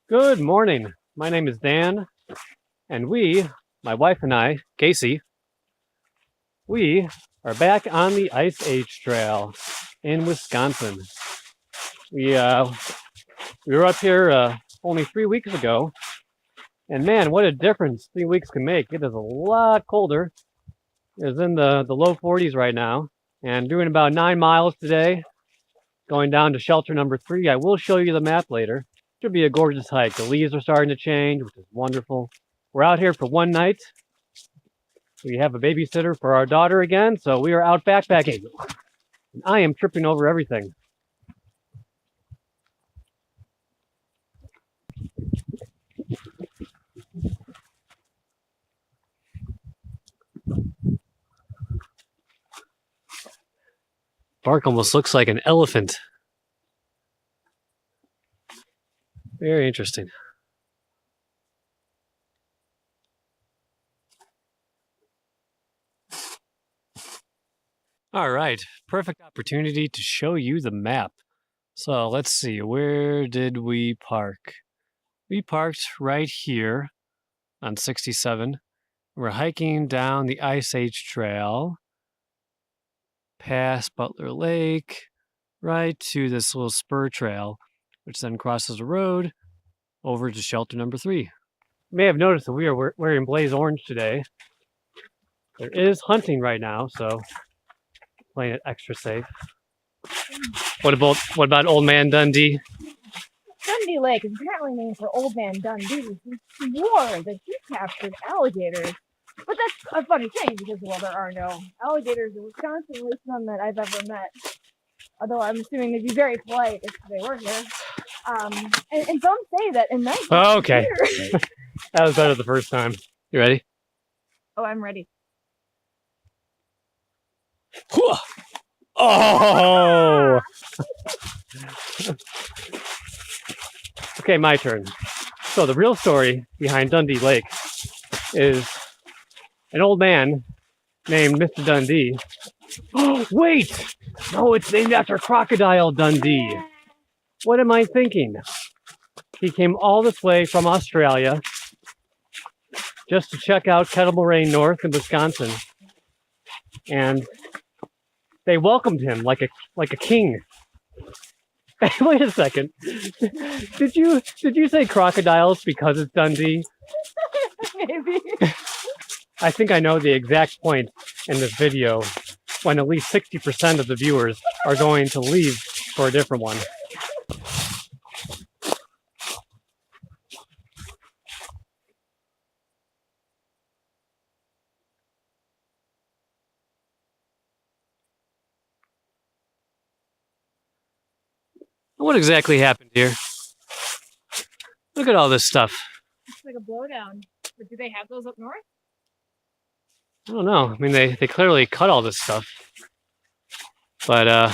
Good morning. My name is Dan, and my wife and I, Casey, we are back on the Ice Age Trail in Wisconsin. We were up here only 3 weeks ago, and man, what a difference 3 weeks can make. It is a lot colder. It's in the low 40s right now, and doing about 9 miles today, going down to shelter number 3. I will show you the map later. Should be a gorgeous hike. The leaves are starting to change, which is wonderful. We're out here for one night. We have a babysitter for our daughter again, so we are out backpacking. And I am tripping over everything. Bark almost looks like an elephant. Very interesting. All right, perfect opportunity to show you the map. So let's see, where did we park? We parked right here on 67. We're hiking down the Ice Age Trail, past Butler Lake, right to this little spur trail, which then crosses the road over to shelter number 3. You may have noticed that we are wearing blaze orange today. There is hunting right now, so playing it extra safe. What about Old Man Dundee? Dundee Lake is apparently named for Old Man Dundee, who swore that he captured alligators. But that's a funny thing because, well, there are no alligators in Wisconsin, at least none that I've ever met. Although I'm assuming they'd be very polite if they were here. And some say that in 19 okay. That was better the first time. You ready? Oh, I'm ready. Oh! Okay, my turn. So the real story behind Dundee Lake is an old man named Mr. Dundee. Oh, wait! No, it's named after Crocodile Dundee. What am I thinking? He came all this way from Australia just to check out Kettle Moraine north in Wisconsin. And they welcomed him like a king. Wait a second. Did you say crocodiles because it's Dundee? Maybe. I think I know the exact point in this video when at least 60% of the viewers are going to leave for a different one. What exactly happened here? Look at all this stuff. It's like a blowdown. But do they have those up north? I don't know. I mean, they clearly cut all this stuff. But,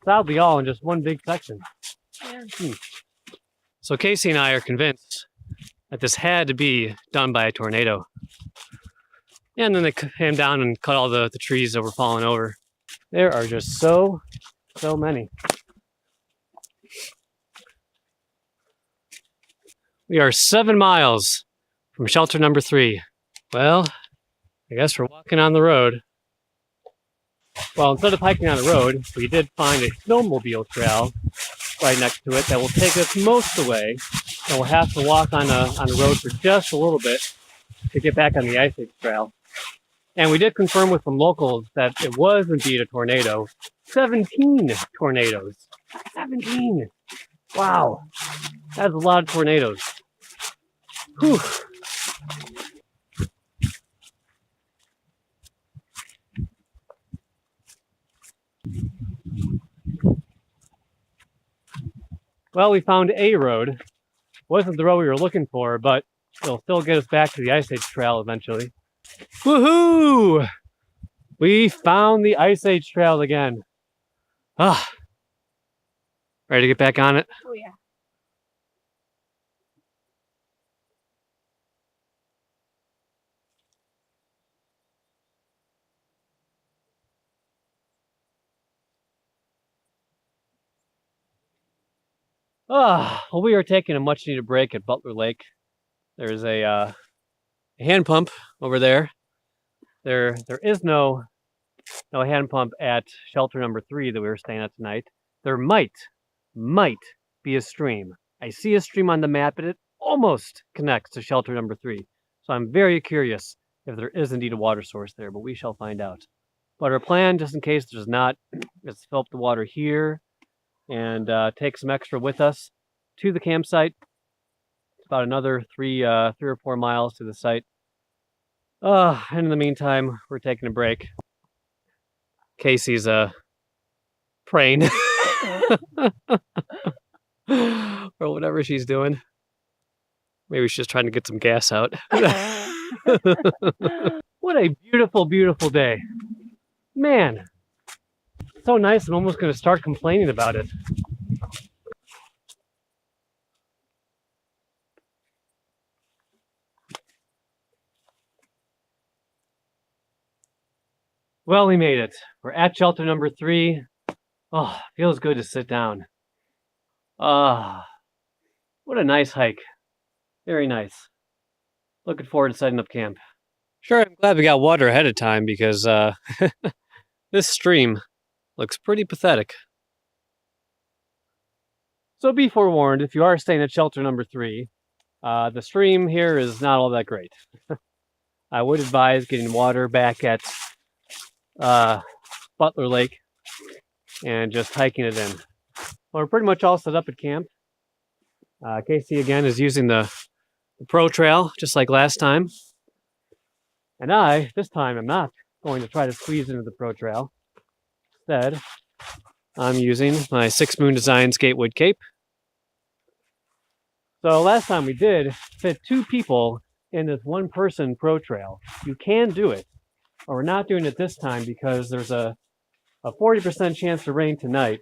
sadly all in just one big section. Yeah. So Casey and I are convinced that this had to be done by a tornado. And then they came down and cut all the trees that were falling over. There are just so many. We are 7 miles from shelter number 3. Well, I guess we're walking on the road. Well, instead of hiking on the road, we did find a snowmobile trail right next to it that will take us most of the way. And we'll have to walk on the road for just a little bit to get back on the Ice Age Trail. And we did confirm with some locals that it was indeed a tornado. 17 tornadoes. 17! Wow. That's a lot of tornadoes. Whew. Well, we found a road. Wasn't the road we were looking for, but it'll still get us back to the Ice Age Trail eventually. Woohoo! We found the Ice Age Trail again. Ah. Ready to get back on it? Oh, yeah. Well, we are taking a much needed break at Butler Lake. There's a hand pump over there. There is no hand pump at shelter number 3 that we were staying at tonight. There might be a stream. I see a stream on the map, but it almost connects to shelter number 3. So I'm very curious if there is indeed a water source there, but we shall find out. But our plan, just in case there's not, is to fill up the water here and take some extra with us to the campsite. It's about another 3 or 4 miles to the site. And in the meantime, we're taking a break. Casey's praying or whatever she's doing. Maybe she's trying to get some gas out. What a beautiful, beautiful day. Man, so nice. I'm almost going to start complaining about it. Well, we made it. We're at shelter number 3. Oh, feels good to sit down. What a nice hike. Very nice. Looking forward to setting up camp. Sure, I'm glad we got water ahead of time because this stream looks pretty pathetic. So be forewarned, if you are staying at shelter number 3, the stream here is not all that great. I would advise getting water back at Butler Lake and just hiking it in. Well, we're pretty much all set up at camp. Casey again is using the Protrail just like last time. And I, this time, am not going to try to squeeze into the Protrail. Instead, I'm using my 6 Moon Designs Gatewood cape. So last time we did fit 2 people in this 1-person Protrail. You can do it, but we're not doing it this time because there's a 40% chance of rain tonight.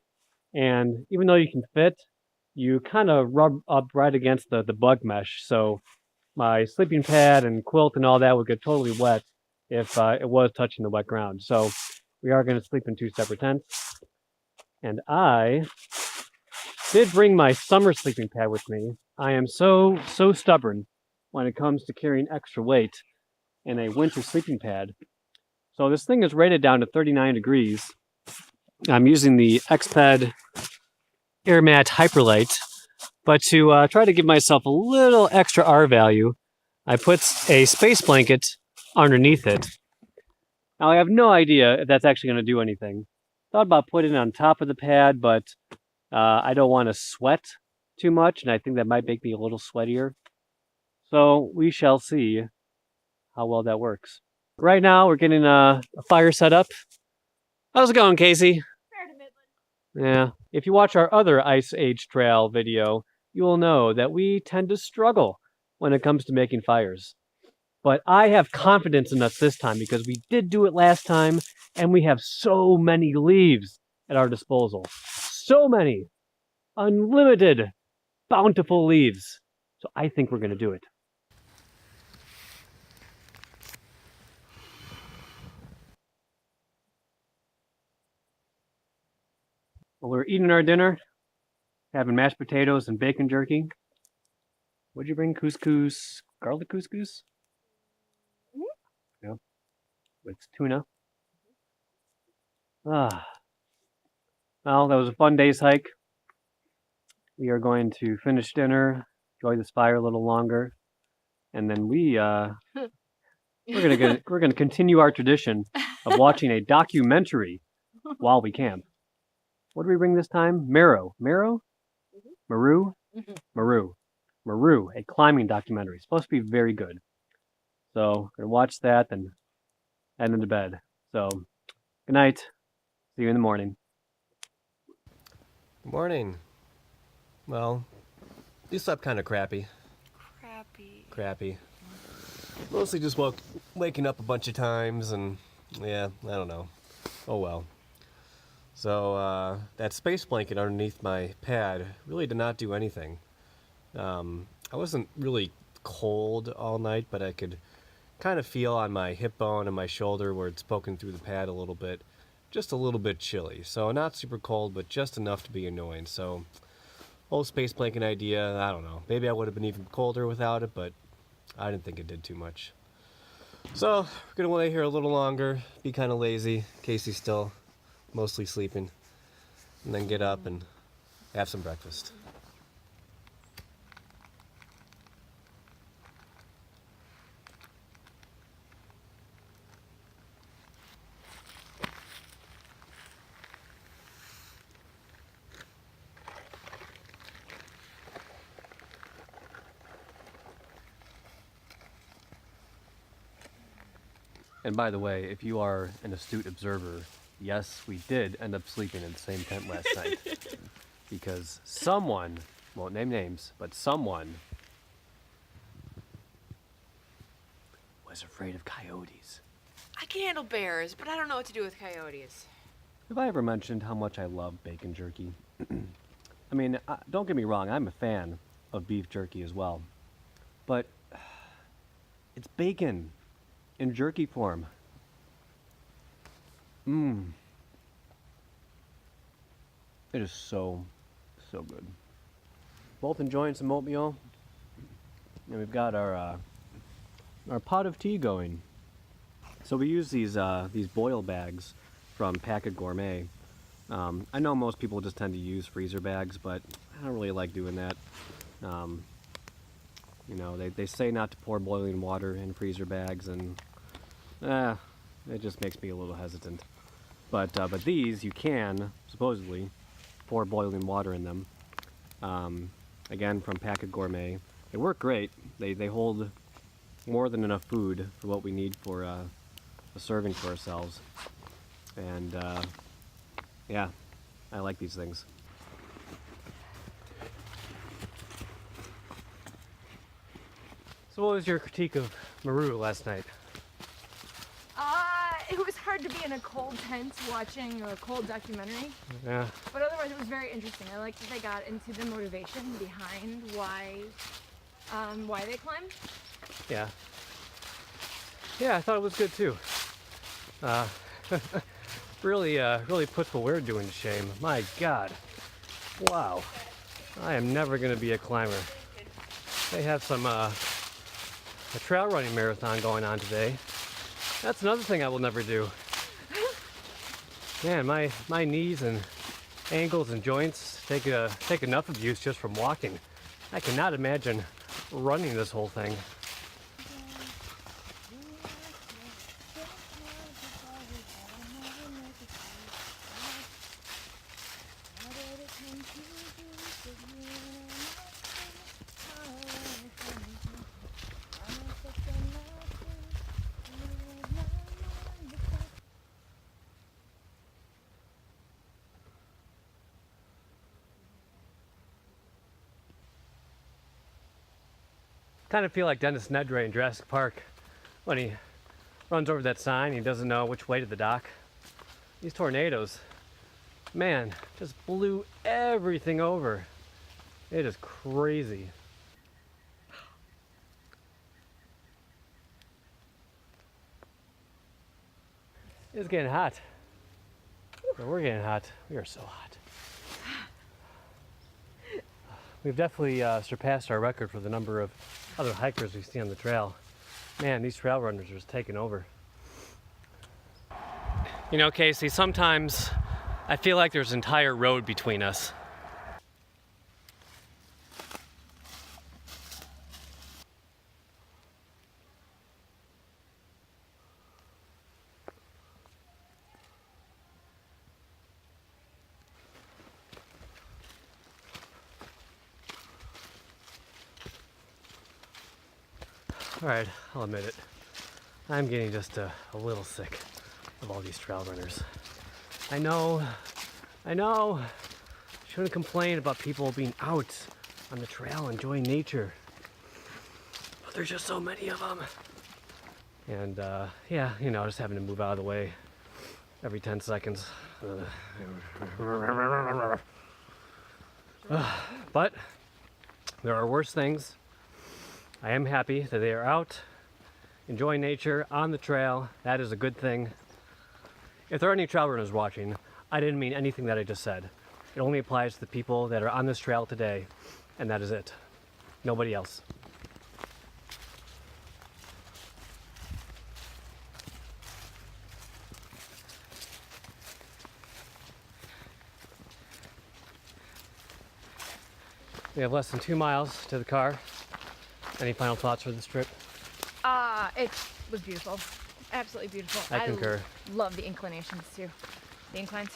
And even though you can fit, you kind of rub up right against the bug mesh. So my sleeping pad and quilt and all that would get totally wet if it was touching the wet ground. So we are going to sleep in 2 separate tents. And I did bring my summer sleeping pad with me. I am so stubborn when it comes to carrying extra weight in a winter sleeping pad. So this thing is rated down to 39 degrees. I'm using the Exped AirMat Hyperlight, but to try to give myself a little extra R value, I put a space blanket underneath it. Now I have no idea if that's actually going to do anything. Thought about putting it on top of the pad, but I don't want to sweat too much, and I think that might make me a little sweatier. So we shall see how well that works. Right now we're getting a fire set up. How's it going, Casey? Fair to Midland. Yeah. If you watch our other Ice Age Trail video, you will know that we tend to struggle when it comes to making fires. But I have confidence in us this time because we did do it last time, and we have so many leaves at our disposal. So many. Unlimited, bountiful leaves. So I think we're going to do it. Well, we're eating our dinner, having mashed potatoes and bacon jerky. What'd you bring? Couscous, garlic couscous? Yeah. With tuna. Well, that was a fun day's hike. We are going to finish dinner, enjoy this fire a little longer, and then we're gonna continue our tradition of watching a documentary while we camp. What did we bring this time? Maru, a climbing documentary. It's supposed to be very good. So we're gonna watch that and head into bed. So good night. See you in the morning. Good morning. Well, you slept kind of crappy. Crappy. Mostly just waking up a bunch of times and, yeah, I don't know. Oh well. So, that space blanket underneath my pad really did not do anything. I wasn't really cold all night, but I could kind of feel on my hip bone and my shoulder where it's poking through the pad a little bit. Just a little bit chilly. So not super cold, but just enough to be annoying. So whole space blanket idea, I don't know. Maybe I would have been even colder without it, but I didn't think it did too much. So, we're gonna lay here a little longer, be kind of lazy. Casey's still mostly sleeping. And then get up and have some breakfast. And by the way, if you are an astute observer, yes, we did end up sleeping in the same tent last night. Because someone, won't name names, but someone was afraid of coyotes. I can handle bears, but I don't know what to do with coyotes. Have I ever mentioned how much I love bacon jerky? I mean, don't get me wrong, I'm a fan of beef jerky as well. But it's bacon in jerky form. Mmm. It is so good. Both enjoying some oatmeal, and we've got our pot of tea going. So we use these boil bags from Packet Gourmet. I know most people just tend to use freezer bags, but I don't really like doing that. You know, they say not to pour boiling water in freezer bags, and it just makes me a little hesitant. But these, you can, supposedly, pour boiling water in them. Again, from Packet Gourmet. They work great. They hold more than enough food for what we need for a serving for ourselves. And yeah, I like these things. So what was your critique of Maru last night? It was hard to be in a cold tent watching a cold documentary. Yeah. But otherwise it was very interesting. I liked that they got into the motivation behind why they climb. Yeah. Yeah, I thought it was good too. Really puts what we're doing to shame. My God. Wow. I am never gonna be a climber. They have some a trail running marathon going on today. That's another thing I will never do. Man, my knees and ankles and joints take enough abuse just from walking. I cannot imagine running this whole thing. Kind of feel like Dennis Nedry in Jurassic Park when he runs over that sign. He doesn't know which way to the dock. These tornadoes, man, just blew everything over. It is crazy. It's getting hot. We're getting hot. We are so hot. We've definitely surpassed our record for the number of other hikers we see on the trail. Man, these trail runners are just taking over. You know, Casey, sometimes I feel like there's an entire road between us. Alright, I'll admit it. I'm getting just a little sick of all these trail runners. I know. Shouldn't complain about people being out on the trail enjoying nature. But there's just so many of them. And yeah, you know, just having to move out of the way every 10 seconds. But there are worse things. I am happy that they are out, enjoying nature on the trail. That is a good thing. If there are any trail runners watching, I didn't mean anything that I just said. It only applies to the people that are on this trail today, and that is it. Nobody else. We have less than 2 miles to the car. Any final thoughts for this trip? It was beautiful. Absolutely beautiful. I concur. Love the inclinations too. The inclines.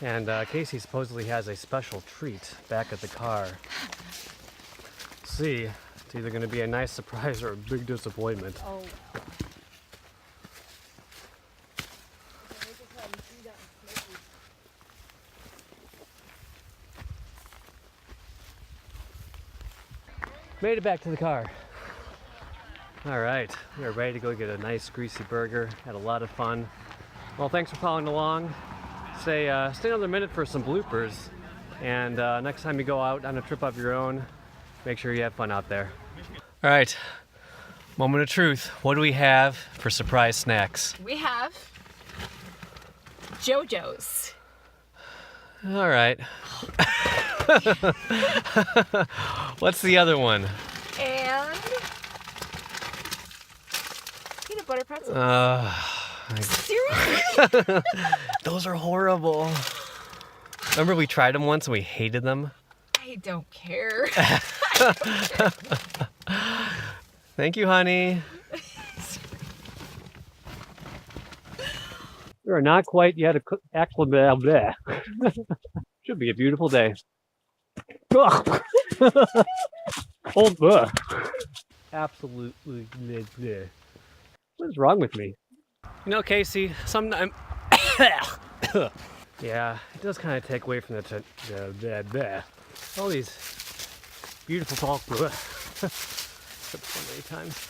And Casey supposedly has a special treat back at the car. See, it's either going to be a nice surprise or a big disappointment. Oh. Made it back to the car. All right, we are ready to go get a nice greasy burger. Had a lot of fun. Well, thanks for following along. Stay another minute for some bloopers. And next time you go out on a trip of your own, make sure you have fun out there. All right, moment of truth. What do we have for surprise snacks? We have JoJo's. All right. What's the other one? And peanut butter pretzel. Seriously? Those are horrible. Remember we tried them once and we hated them? I don't care. Thank you, honey. We are not quite yet acclimated. Should be a beautiful day. Ugh. Cold. Ugh. Absolutely. What is wrong with me? You know, Casey, sometimes. Yeah, it does kind of take away from all these beautiful talk. So many times.